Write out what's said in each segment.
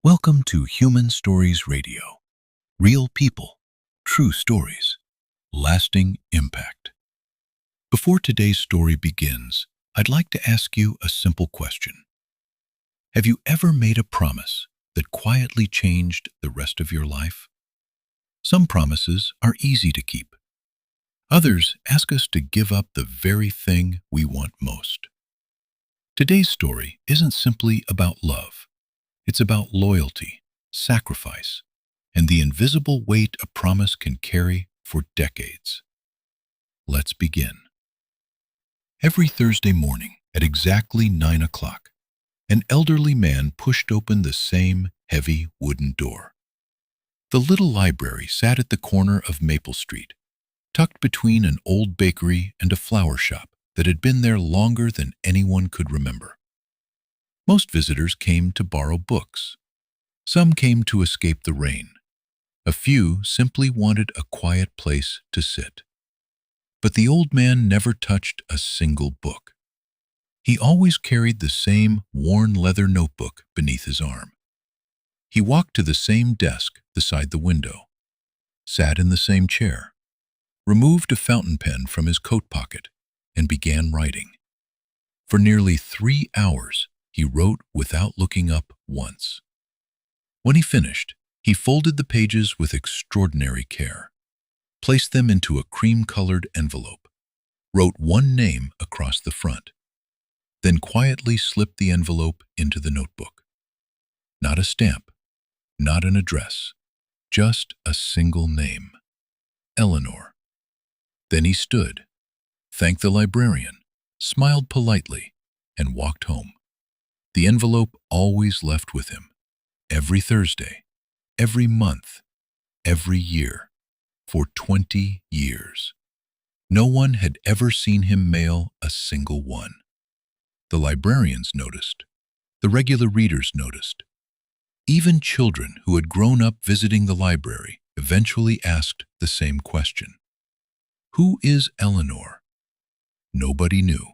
Welcome to Human Stories Radio. Real people, true stories, lasting impact. Before today's story begins, I'd like to ask you a simple question. Have you ever made a promise that quietly changed the rest of your life? Some promises are easy to keep. Others ask us to give up the very thing we want most. Today's story isn't simply about love. It's about loyalty, sacrifice, and the invisible weight a promise can carry for decades. Let's begin. Every Thursday morning at exactly 9 o'clock, an elderly man pushed open the same heavy wooden door. The little library sat at the corner of Maple Street, tucked between an old bakery and a flower shop that had been there longer than anyone could remember. Most visitors came to borrow books. Some came to escape the rain. A few simply wanted a quiet place to sit. But the old man never touched a single book. He always carried the same worn leather notebook beneath his arm. He walked to the same desk beside the window, sat in the same chair, removed a fountain pen from his coat pocket, and began writing. For nearly 3 hours, he wrote without looking up once. When he finished, he folded the pages with extraordinary care, placed them into a cream-colored envelope, wrote one name across the front, then quietly slipped the envelope into the notebook. Not a stamp, not an address, just a single name, Eleanor. Then he stood, thanked the librarian, smiled politely, and walked home. The envelope always left with him, every Thursday, every month, every year, for 20 years. No one had ever seen him mail a single one. The librarians noticed. The regular readers noticed. Even children who had grown up visiting the library eventually asked the same question. Who is Eleanor? Nobody knew.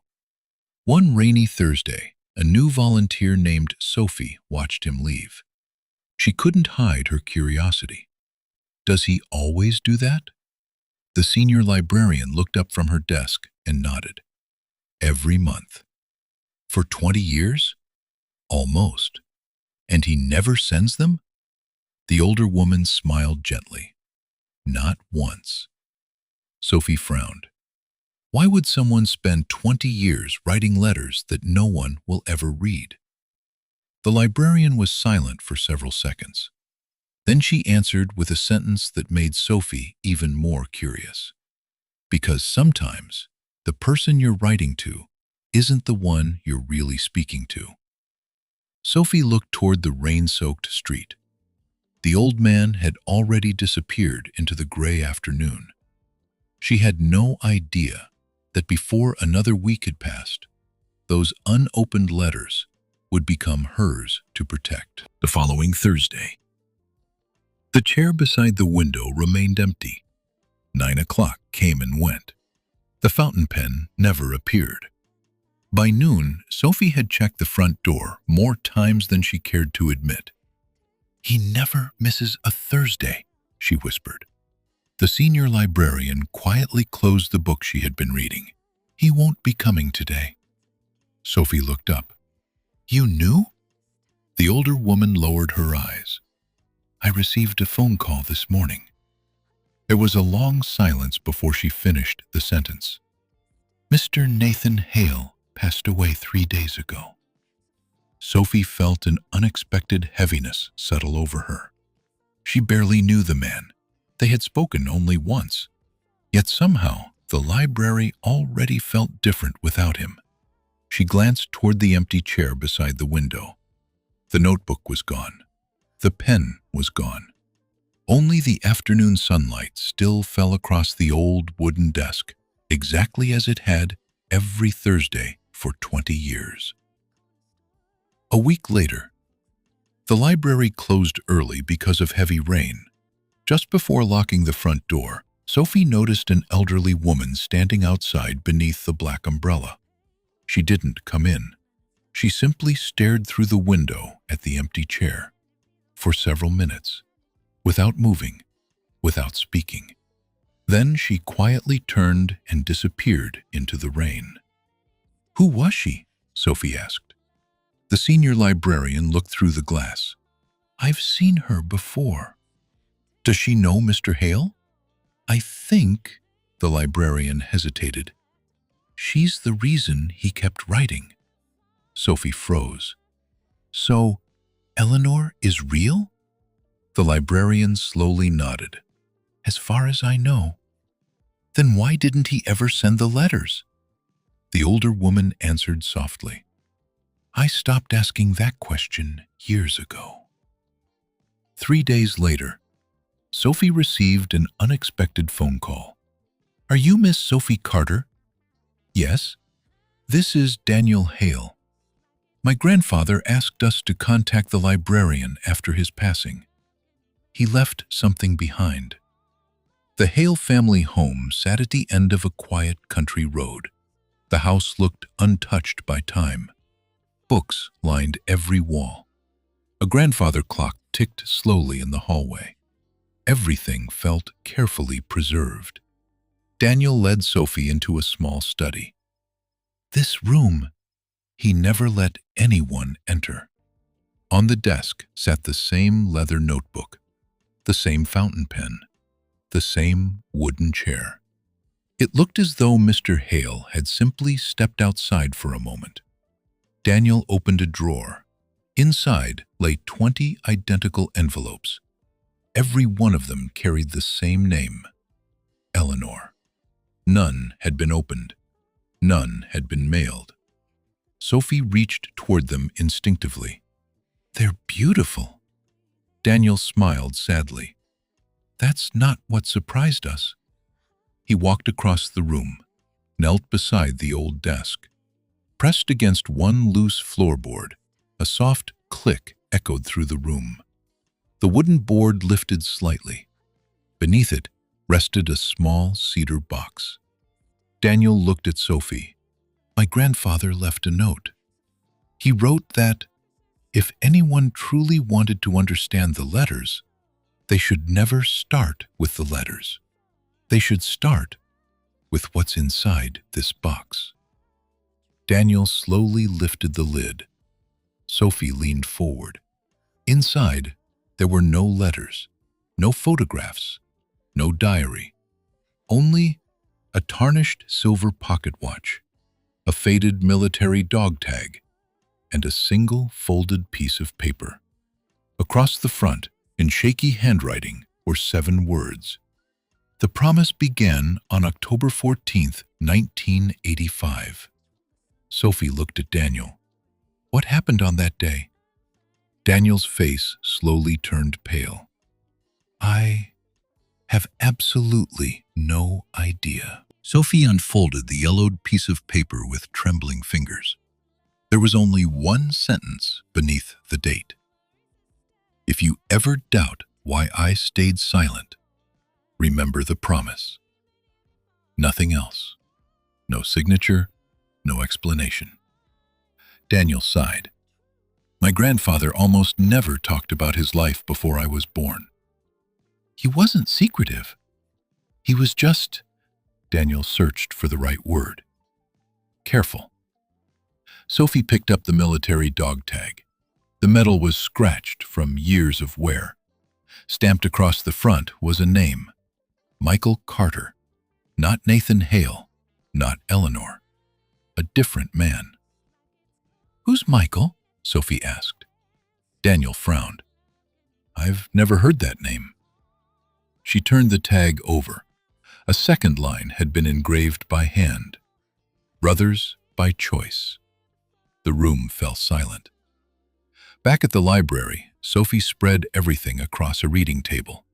One rainy Thursday, a new volunteer named Sophie watched him leave. She couldn't hide her curiosity. Does he always do that? The senior librarian looked up from her desk and nodded. Every month. For 20 years? Almost. And he never sends them? The older woman smiled gently. Not once. Sophie frowned. Why would someone spend 20 years writing letters that no one will ever read? The librarian was silent for several seconds. Then she answered with a sentence that made Sophie even more curious. Because sometimes the person you're writing to isn't the one you're really speaking to. Sophie looked toward the rain-soaked street. The old man had already disappeared into the gray afternoon. She had no idea that before another week had passed, those unopened letters would become hers to protect. The following Thursday, the chair beside the window remained empty. 9 o'clock came and went. The fountain pen never appeared. By noon, Sophie had checked the front door more times than she cared to admit. He never misses a Thursday, she whispered. The senior librarian quietly closed the book she had been reading. He won't be coming today. Sophie looked up. You knew? The older woman lowered her eyes. I received a phone call this morning. There was a long silence before she finished the sentence. Mr. Nathan Hale passed away 3 days ago. Sophie felt an unexpected heaviness settle over her. She barely knew the man. They had spoken only once. Yet somehow, the library already felt different without him. She glanced toward the empty chair beside the window. The notebook was gone. The pen was gone. Only the afternoon sunlight still fell across the old wooden desk, exactly as it had every Thursday for 20 years. A week later, the library closed early because of heavy rain. Just before locking the front door, Sophie noticed an elderly woman standing outside beneath the black umbrella. She didn't come in. She simply stared through the window at the empty chair. for several minutes, without moving, without speaking. Then she quietly turned and disappeared into the rain. "Who was she?" Sophie asked. The senior librarian looked through the glass. "I've seen her before." "Does she know Mr. Hale?" "I think," the librarian hesitated, "she's the reason he kept writing." Sophie froze. "So, Eleanor is real?" The librarian slowly nodded. "As far as I know." "Then why didn't he ever send the letters?" The older woman answered softly. "I stopped asking that question years ago." 3 days later, Sophie received an unexpected phone call. "Are you Miss Sophie Carter?" "Yes." "This is Daniel Hale. My grandfather asked us to contact the librarian after his passing. He left something behind." The Hale family home sat at the end of a quiet country road. The house looked untouched by time. Books lined every wall. A grandfather clock ticked slowly in the hallway. Everything felt carefully preserved. Daniel led Sophie into a small study. "This room," he never let anyone enter. On the desk sat the same leather notebook, the same fountain pen, the same wooden chair. It looked as though Mr. Hale had simply stepped outside for a moment. Daniel opened a drawer. Inside lay 20 identical envelopes. Every one of them carried the same name, Eleanor. None had been opened. None had been mailed. Sophie reached toward them instinctively. "They're beautiful." Daniel smiled sadly. "That's not what surprised us." He walked across the room, knelt beside the old desk. Pressed against one loose floorboard, a soft click echoed through the room. The wooden board lifted slightly. Beneath it rested a small cedar box. Daniel looked at Sophie. "My grandfather left a note. He wrote that if anyone truly wanted to understand the letters, they should never start with the letters. They should start with what's inside this box." Daniel slowly lifted the lid. Sophie leaned forward. Inside, there were no letters, no photographs, no diary, only a tarnished silver pocket watch, a faded military dog tag, and a single folded piece of paper. Across the front, in shaky handwriting, were 7 words. "The promise began on October 14th, 1985. Sophie looked at Daniel. "What happened on that day?" Daniel's face slowly turned pale. "I have absolutely no idea." Sophie unfolded the yellowed piece of paper with trembling fingers. There was only one sentence beneath the date. "If you ever doubt why I stayed silent, remember the promise." Nothing else. No signature, no explanation. Daniel sighed. "My grandfather almost never talked about his life before I was born. He wasn't secretive. He was just—" Daniel searched for the right word. "Careful." Sophie picked up the military dog tag. The metal was scratched from years of wear. Stamped across the front was a name, Michael Carter. Not Nathan Hale, not Eleanor. A different man. "Who's Michael?" Sophie asked. Daniel frowned. "I've never heard that name." She turned the tag over. A second line had been engraved by hand. "Brothers by choice." The room fell silent. Back at the library, Sophie spread everything across a reading table.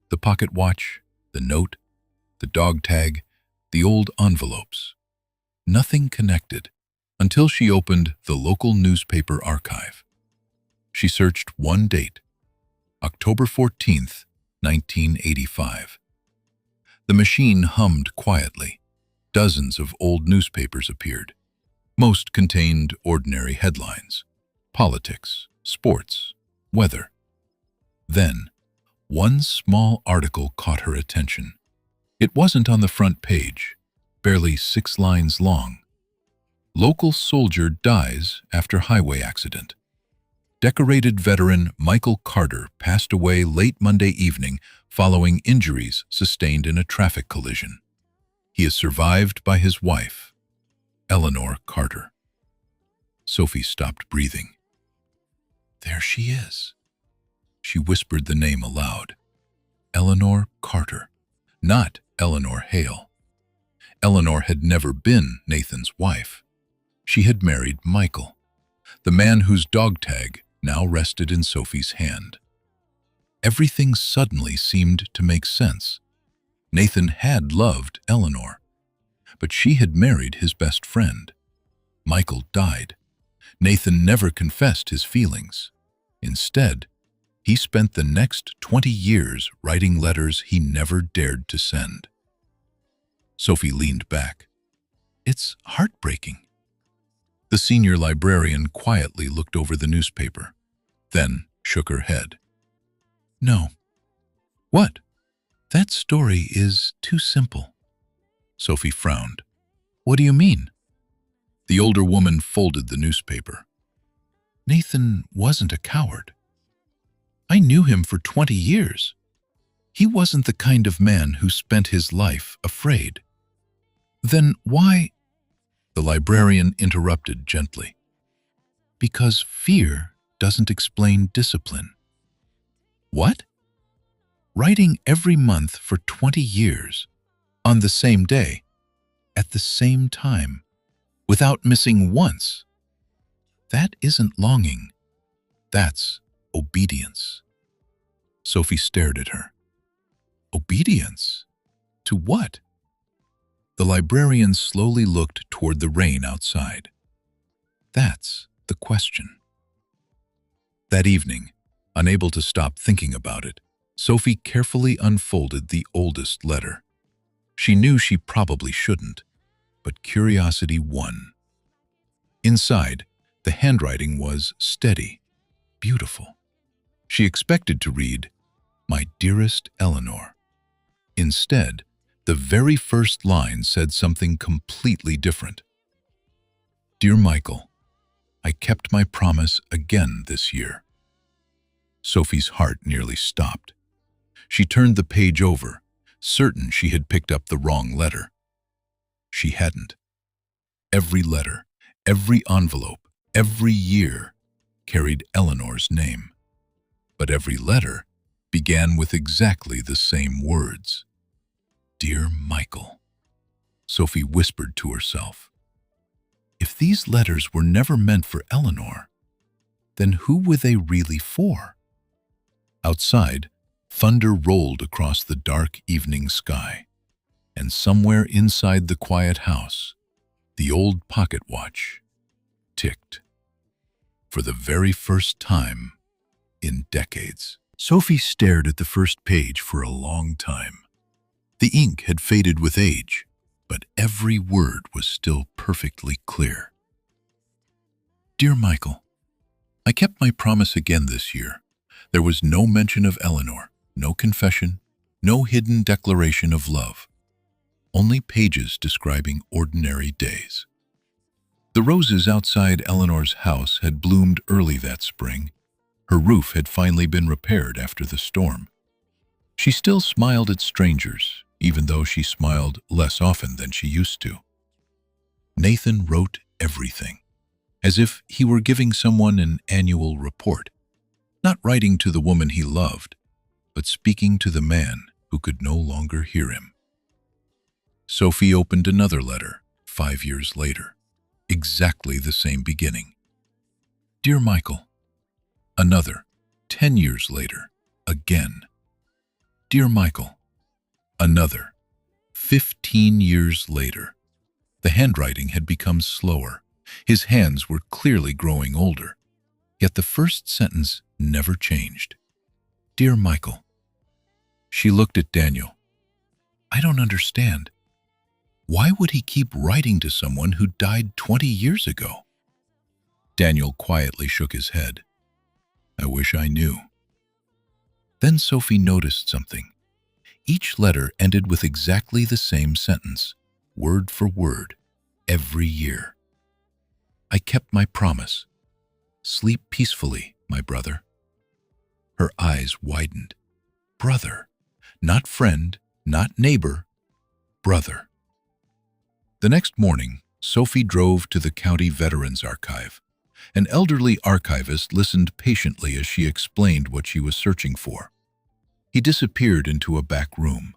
The pocket watch, the note, the dog tag, the old envelopes. Nothing connected until she opened the local newspaper archive. She searched one date, October 14th, 1985. The machine hummed quietly. Dozens of old newspapers appeared. Most contained ordinary headlines: politics, sports, weather. Then, one small article caught her attention. It wasn't on the front page, barely 6 lines long. Local soldier dies after highway accident. Decorated veteran Michael Carter passed away late Monday evening following injuries sustained in a traffic collision. He is survived by his wife, Eleanor Carter. Sophie stopped breathing. There she is. She whispered the name aloud. Eleanor Carter, not Eleanor Hale. Eleanor had never been Nathan's wife. She had married Michael, the man whose dog tag now rested in Sophie's hand. Everything suddenly seemed to make sense. Nathan had loved Eleanor, but she had married his best friend. Michael died. Nathan never confessed his feelings. Instead, he spent the next 20 years writing letters he never dared to send. Sophie leaned back. It's heartbreaking. The senior librarian quietly looked over the newspaper, then shook her head. No. What? That story is too simple. Sophie frowned. What do you mean? The older woman folded the newspaper. Nathan wasn't a coward. I knew him for 20 years. He wasn't the kind of man who spent his life afraid. Then why? The librarian interrupted gently. Because fear doesn't explain discipline. What? Writing every month for 20 years, on the same day, at the same time, without missing once. That isn't longing. That's obedience. Sophie stared at her. Obedience? To what? The librarian slowly looked toward the rain outside. That's the question. That evening, unable to stop thinking about it, Sophie carefully unfolded the oldest letter. She knew she probably shouldn't, but curiosity won. Inside, the handwriting was steady, beautiful. She expected to read, "My dearest Eleanor." Instead, the very first line said something completely different. Dear Michael, I kept my promise again this year. Sophie's heart nearly stopped. She turned the page over, certain she had picked up the wrong letter. She hadn't. Every letter, every envelope, every year carried Eleanor's name. But every letter began with exactly the same words. Dear Michael, Sophie whispered to herself. If these letters were never meant for Eleanor, then who were they really for? Outside, thunder rolled across the dark evening sky, and somewhere inside the quiet house, the old pocket watch ticked. For the very first time in decades, Sophie stared at the first page for a long time. The ink had faded with age, but every word was still perfectly clear. Dear Michael, I kept my promise again this year. There was no mention of Eleanor, no confession, no hidden declaration of love. Only pages describing ordinary days. The roses outside Eleanor's house had bloomed early that spring. Her roof had finally been repaired after the storm. She still smiled at strangers, even though she smiled less often than she used to. Nathan wrote everything, as if he were giving someone an annual report, not writing to the woman he loved, but speaking to the man who could no longer hear him. Sophie opened another letter 5 years later, exactly the same beginning. Dear Michael, another 10 years later, again. Dear Michael, another 15 years later. The handwriting had become slower. His hands were clearly growing older. Yet the first sentence never changed. Dear Michael. She looked at Daniel. I don't understand. Why would he keep writing to someone who died 20 years ago? Daniel quietly shook his head. I wish I knew. Then Sophie noticed something. Each letter ended with exactly the same sentence, word for word, every year. I kept my promise. Sleep peacefully, my brother. Her eyes widened. Brother, not friend, not neighbor, brother. The next morning, Sophie drove to the county Veterans Archive. An elderly archivist listened patiently as she explained what she was searching for. He disappeared into a back room.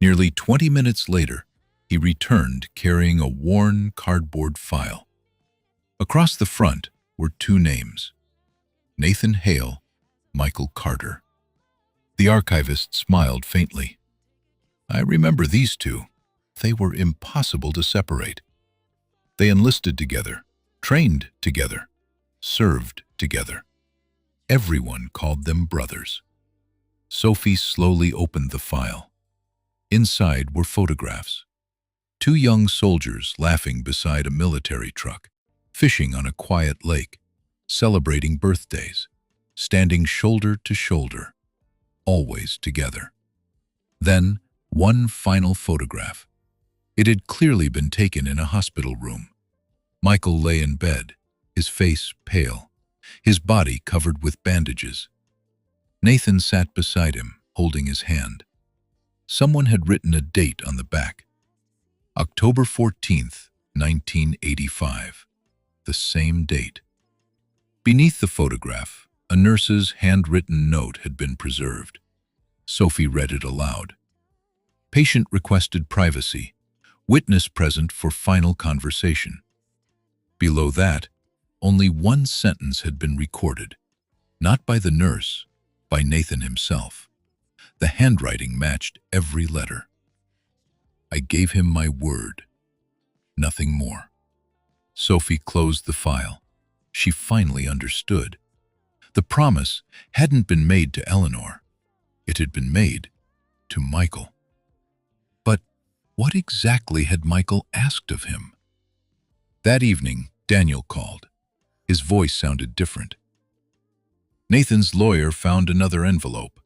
Nearly 20 minutes later, he returned carrying a worn cardboard file. Across the front were two names: Nathan Hale, Michael Carter. The archivist smiled faintly. I remember these two. They were impossible to separate. They enlisted together, trained together, served together. Everyone called them brothers. Sophie slowly opened the file. Inside were photographs. Two young soldiers laughing beside a military truck, fishing on a quiet lake, celebrating birthdays, standing shoulder to shoulder, always together. Then, one final photograph. It had clearly been taken in a hospital room. Michael lay in bed, his face pale, his body covered with bandages. Nathan sat beside him, holding his hand. Someone had written a date on the back. October 14th, 1985. The same date. Beneath the photograph, a nurse's handwritten note had been preserved. Sophie read it aloud. Patient requested privacy. Witness present for final conversation. Below that, only one sentence had been recorded. Not by the nurse, by Nathan himself. The handwriting matched every letter. I gave him my word. Nothing more. Sophie closed the file. She finally understood. The promise hadn't been made to Eleanor. It had been made to Michael. But what exactly had Michael asked of him? That evening, Daniel called. His voice sounded different. Nathan's lawyer found another envelope.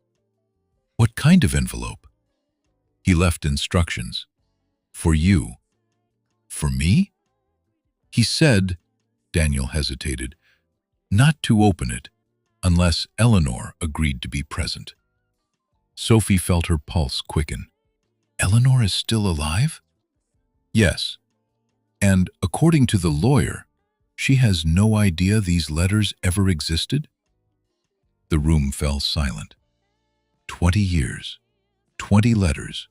What kind of envelope? He left instructions. For you. For me? He said, Daniel hesitated, not to open it unless Eleanor agreed to be present. Sophie felt her pulse quicken. Eleanor is still alive? Yes. And according to the lawyer, she has no idea these letters ever existed? The room fell silent. 20 years, 20 letters,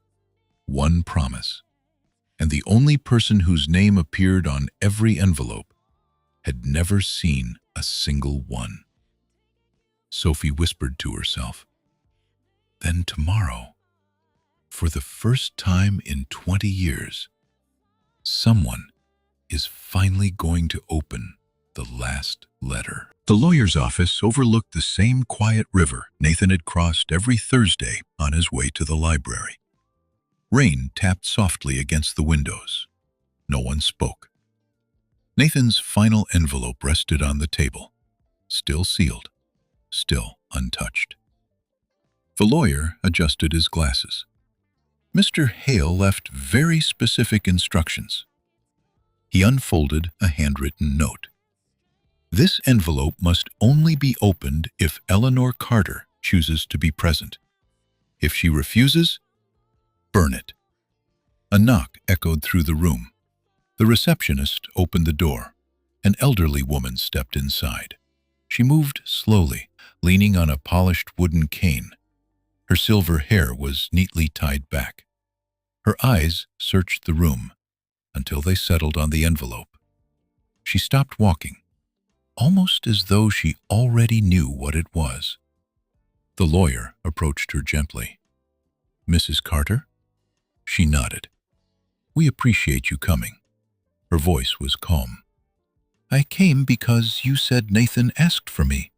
one promise. And the only person whose name appeared on every envelope had never seen a single one. Sophie whispered to herself, then tomorrow, for the first time in 20 years, someone is finally going to open the last letter. The lawyer's office overlooked the same quiet river Nathan had crossed every Thursday on his way to the library. Rain tapped softly against the windows. No one spoke. Nathan's final envelope rested on the table, still sealed, still untouched. The lawyer adjusted his glasses. Mr. Hale left very specific instructions. He unfolded a handwritten note. This envelope must only be opened if Eleanor Carter chooses to be present. If she refuses, burn it. A knock echoed through the room. The receptionist opened the door. An elderly woman stepped inside. She moved slowly, leaning on a polished wooden cane. Her silver hair was neatly tied back. Her eyes searched the room until they settled on the envelope. She stopped walking, almost as though she already knew what it was. The lawyer approached her gently. Mrs. Carter? She nodded. We appreciate you coming. Her voice was calm. I came because you said Nathan asked for me.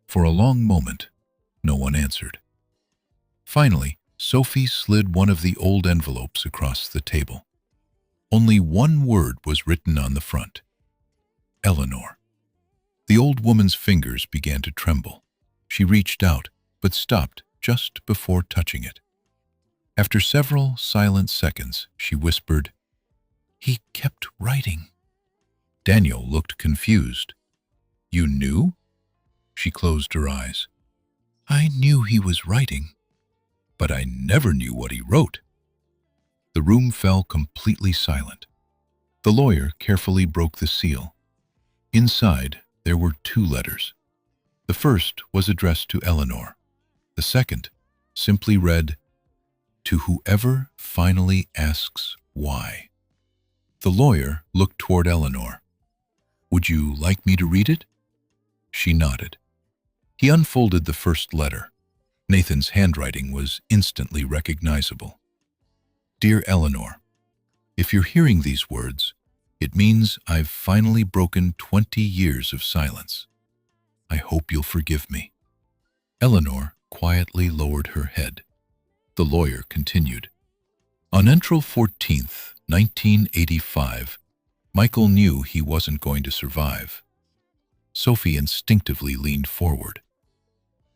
For a long moment, no one answered. Finally, Sophie slid one of the old envelopes across the table. Only one word was written on the front. Eleanor. The old woman's fingers began to tremble. She reached out, but stopped just before touching it. After several silent seconds, she whispered, "He kept writing." Daniel looked confused. "You knew?" She closed her eyes. "I knew he was writing, but I never knew what he wrote." The room fell completely silent. The lawyer carefully broke the seal. Inside, there were 2 letters. The first was addressed to Eleanor. The second simply read, "To whoever finally asks why." The lawyer looked toward Eleanor. "Would you like me to read it?" She nodded. He unfolded the first letter. Nathan's handwriting was instantly recognizable. "Dear Eleanor, if you're hearing these words, it means I've finally broken 20 years of silence. I hope you'll forgive me." Eleanor quietly lowered her head. The lawyer continued. On April 14th, 1985, Michael knew he wasn't going to survive. Sophie instinctively leaned forward.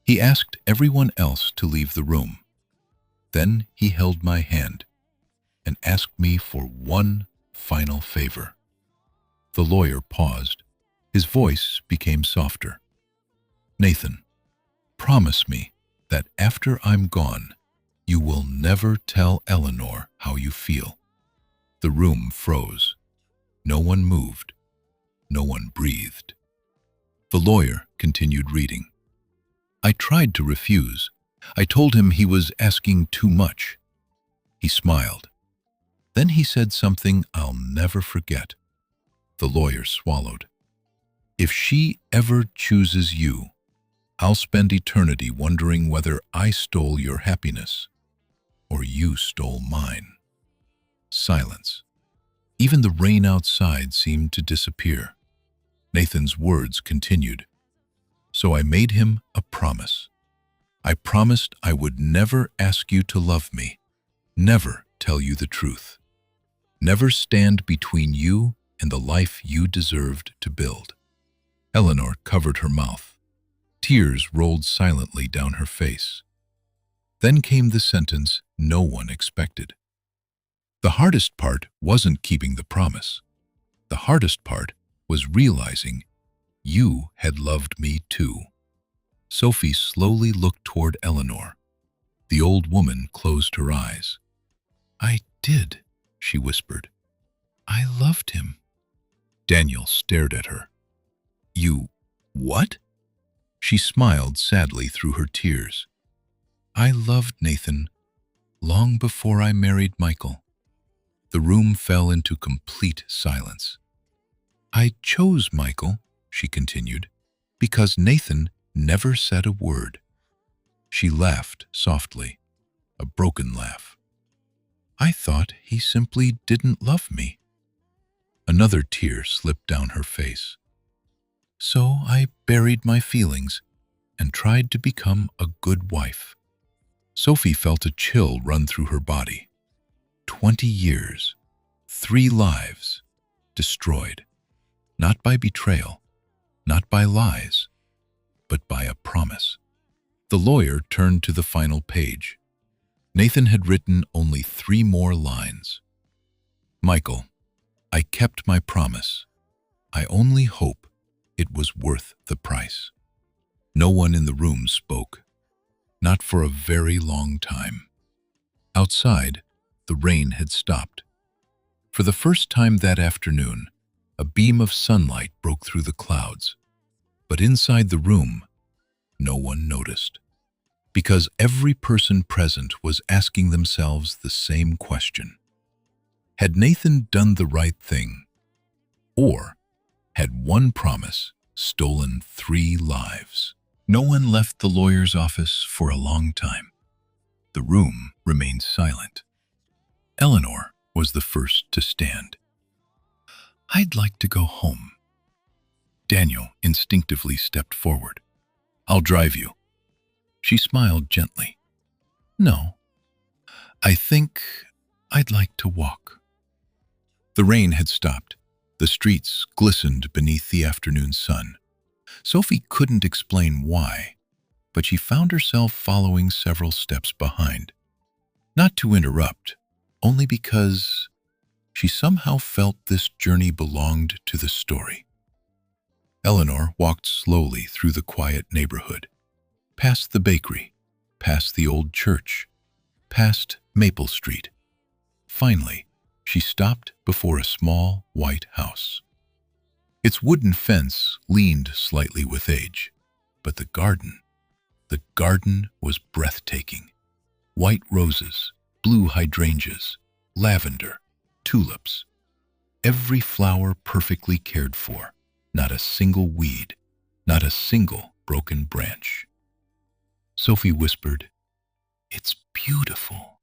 He asked everyone else to leave the room. Then he held my hand and asked me for one final favor. The lawyer paused. His voice became softer. "Nathan, promise me that after I'm gone, you will never tell Eleanor how you feel." The room froze. No one moved. No one breathed. The lawyer continued reading. I tried to refuse. I told him he was asking too much. He smiled. Then he said something I'll never forget. The lawyer swallowed. "If she ever chooses you, I'll spend eternity wondering whether I stole your happiness or you stole mine." Silence. Even the rain outside seemed to disappear. Nathan's words continued. "So I made him a promise. I promised I would never ask you to love me, never tell you the truth, never stand between you and the life you deserved to build." Eleanor covered her mouth. Tears rolled silently down her face. Then came the sentence no one expected. "The hardest part wasn't keeping the promise. The hardest part was realizing you had loved me too." Sophie slowly looked toward Eleanor. The old woman closed her eyes. "I did," she whispered. "I loved him." Daniel stared at her. "You what?" She smiled sadly through her tears. "I loved Nathan long before I married Michael." The room fell into complete silence. "I chose Michael," she continued, "because Nathan never said a word." She laughed softly, a broken laugh. "I thought he simply didn't love me." Another tear slipped down her face. "So I buried my feelings and tried to become a good wife." Sophie felt a chill run through her body. 20 years, 3 lives, destroyed. Not by betrayal, not by lies, but by a promise. The lawyer turned to the final page. Nathan had written only 3 more lines. "Michael, I kept my promise. I only hope it was worth the price." No one in the room spoke, not for a very long time. Outside, the rain had stopped. For the first time that afternoon, a beam of sunlight broke through the clouds. But inside the room, no one noticed. Because every person present was asking themselves the same question. Had Nathan done the right thing? Or had one promise stolen 3 lives? No one left the lawyer's office for a long time. The room remained silent. Eleanor was the first to stand. "I'd like to go home." Daniel instinctively stepped forward. "I'll drive you." She smiled gently. "No, I think I'd like to walk." The rain had stopped. The streets glistened beneath the afternoon sun. Sophie couldn't explain why. but she found herself following several steps behind. Not to interrupt, only because she somehow felt this journey belonged to the story. Eleanor walked slowly through the quiet neighborhood, past the bakery, past the old church, past Maple Street. Finally, she stopped before a small white house. Its wooden fence leaned slightly with age, but the garden was breathtaking. White roses, blue hydrangeas, lavender, tulips. Every flower perfectly cared for, not a single weed, not a single broken branch. Sophie whispered, "It's beautiful."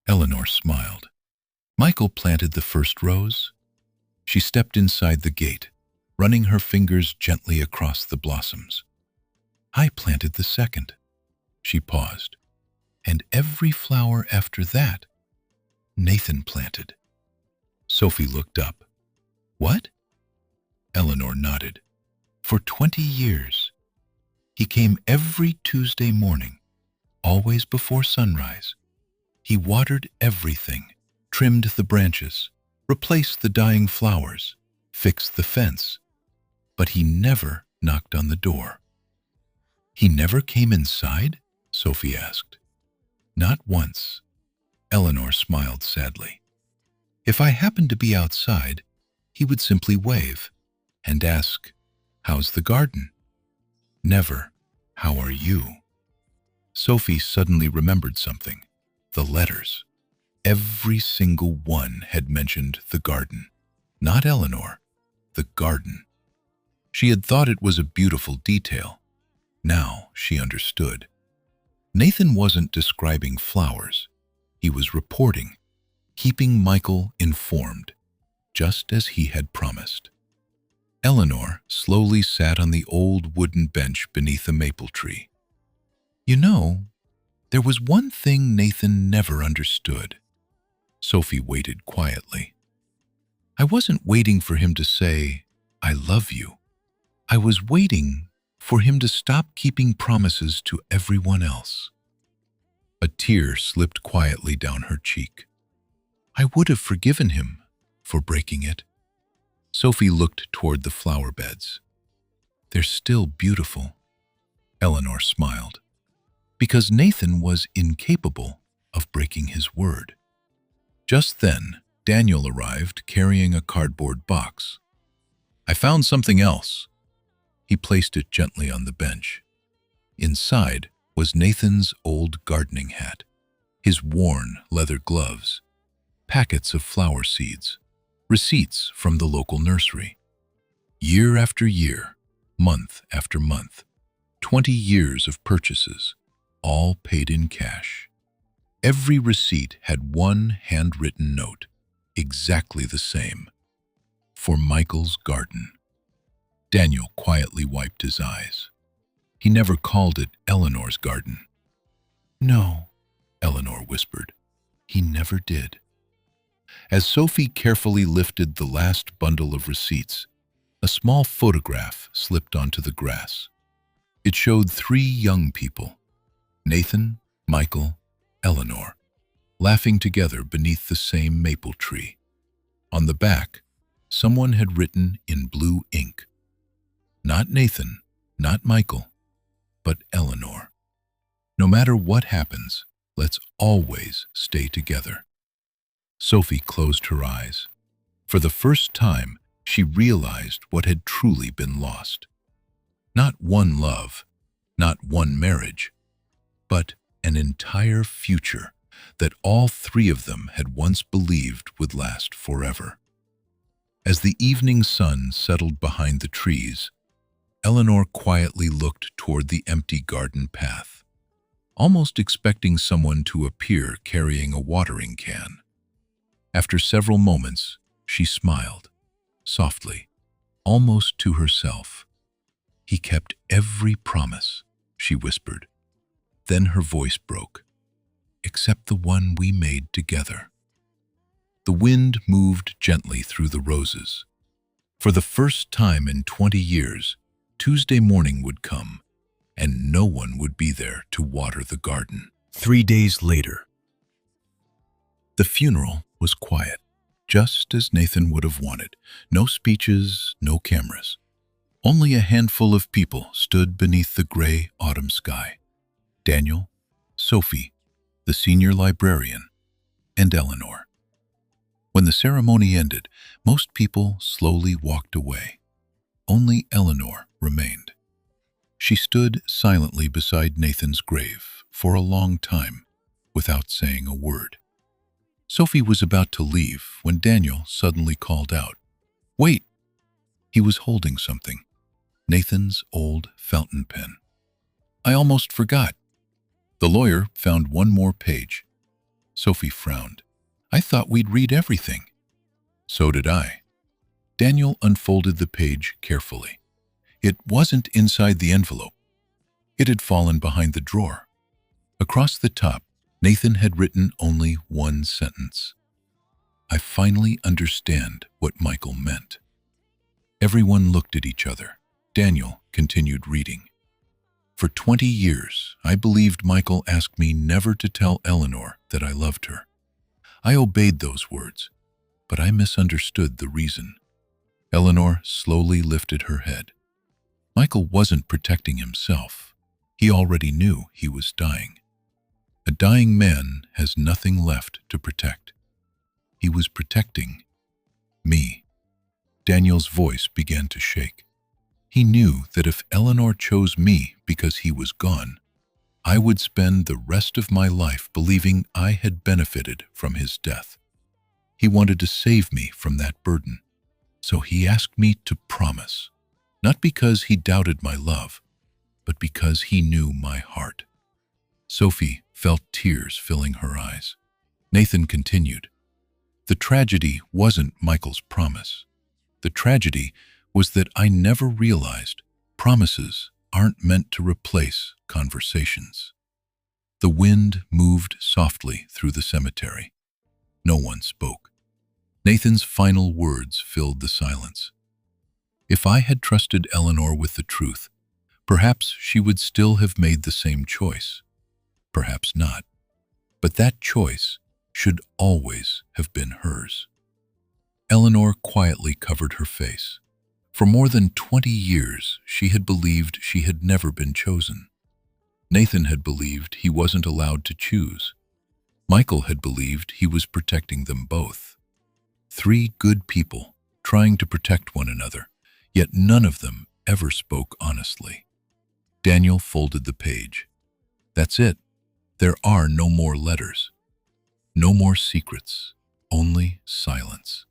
Eleanor smiled. Michael planted the first rose. She stepped inside the gate, running her fingers gently across the blossoms. "I planted the second." She paused. "And every flower after that, Nathan planted." Sophie looked up. "What?" Eleanor nodded. "For 20 years. He came every Tuesday morning, always before sunrise. He watered everything, trimmed the branches, replaced the dying flowers, fixed the fence. But he never knocked on the door." "He never came inside?" Sophie asked. "Not once." Eleanor smiled sadly. "If I happened to be outside, he would simply wave and ask, 'How's the garden?' Never, 'How are you?'" Sophie suddenly remembered something. The letters. Every single one had mentioned the garden. Not Eleanor, the garden. She had thought it was a beautiful detail. Now she understood. Nathan wasn't describing flowers. He was reporting, keeping Michael informed, just as he had promised. Eleanor slowly sat on the old wooden bench beneath a maple tree. "You know, there was one thing Nathan never understood." Sophie waited quietly. "I wasn't waiting for him to say, 'I love you.' I was waiting for him to stop keeping promises to everyone else." A tear slipped quietly down her cheek. "I would have forgiven him for breaking it." Sophie looked toward the flower beds. "They're still beautiful." Eleanor smiled. "Because Nathan was incapable of breaking his word." Just then, Daniel arrived carrying a cardboard box. "I found something else." He placed it gently on the bench. Inside was Nathan's old gardening hat, his worn leather gloves, packets of flower seeds, receipts from the local nursery. Year after year, month after month, 20 years of purchases, all paid in cash. Every receipt had one handwritten note, exactly the same, for Michael's garden. Daniel quietly wiped his eyes. He never called it Eleanor's garden. "No," Eleanor whispered. "He never did." As Sophie carefully lifted the last bundle of receipts, a small photograph slipped onto the grass. It showed 3 young people, Nathan, Michael, Eleanor, laughing together beneath the same maple tree. On the back, someone had written in blue ink, "Not Nathan, not Michael, but Eleanor. No matter what happens, let's always stay together." Sophie closed her eyes. For the first time, she realized what had truly been lost. Not one love, not one marriage, but an entire future that all 3 of them had once believed would last forever. As the evening sun settled behind the trees, Eleanor quietly looked toward the empty garden path, almost expecting someone to appear carrying a watering can. After several moments, she smiled, softly, almost to herself. "He kept every promise," she whispered. Then her voice broke, "Except the one we made together." The wind moved gently through the roses. For the first time in 20 years, Tuesday morning would come, and no one would be there to water the garden. 3 days later, the funeral was quiet, just as Nathan would have wanted. No speeches, no cameras. Only a handful of people stood beneath the gray autumn sky. Daniel, Sophie, the senior librarian, and Eleanor. When the ceremony ended, most people slowly walked away. Only Eleanor remained. She stood silently beside Nathan's grave for a long time, without saying a word. Sophie was about to leave when Daniel suddenly called out, "Wait!" He was holding something, Nathan's old fountain pen. "I almost forgot." The lawyer found one more page. Sophie frowned. "I thought we'd read everything." "So did I." Daniel unfolded the page carefully. It wasn't inside the envelope. It had fallen behind the drawer. Across the top, Nathan had written only one sentence. "I finally understand what Michael meant." Everyone looked at each other. Daniel continued reading. "For 20 years, I believed Michael asked me never to tell Eleanor that I loved her. I obeyed those words, but I misunderstood the reason." Eleanor slowly lifted her head. Michael wasn't protecting himself. He already knew he was dying. A dying man has nothing left to protect. He was protecting me. Daniel's voice began to shake. He knew that if Eleanor chose me because he was gone, I would spend the rest of my life believing I had benefited from his death. He wanted to save me from that burden, so he asked me to promise, not because he doubted my love, but because he knew my heart. Sophie felt tears filling her eyes. Nathan continued, "The tragedy wasn't Michael's promise. The tragedy was that I never realized promises aren't meant to replace conversations." The wind moved softly through the cemetery. No one spoke. Nathan's final words filled the silence. If I had trusted Eleanor with the truth, perhaps she would still have made the same choice. Perhaps not. But that choice should always have been hers. Eleanor quietly covered her face. For more than 20 years, she had believed she had never been chosen. Nathan had believed he wasn't allowed to choose. Michael had believed he was protecting them both. 3 good people trying to protect one another, yet none of them ever spoke honestly. Daniel folded the page. That's it. There are no more letters. No more secrets. Only silence.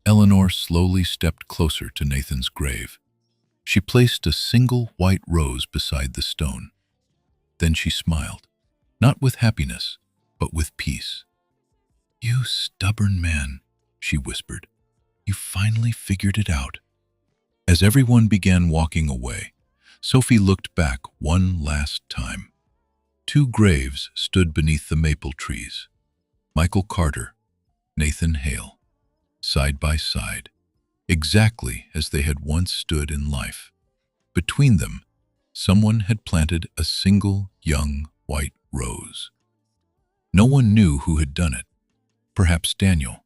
Eleanor slowly stepped closer to Nathan's grave. She placed a single white rose beside the stone. Then she smiled, not with happiness, but with peace. "You stubborn man," she whispered. "You finally figured it out." As everyone began walking away, Sophie looked back one last time. 2 graves stood beneath the maple trees. Michael Carter, Nathan Hale, side by side, exactly as they had once stood in life. Between them, someone had planted a single young white rose. No one knew who had done it. Perhaps Daniel,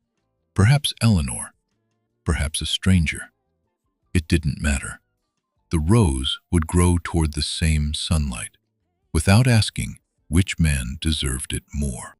perhaps Eleanor, perhaps a stranger. It didn't matter. The rose would grow toward the same sunlight, without asking which man deserved it more.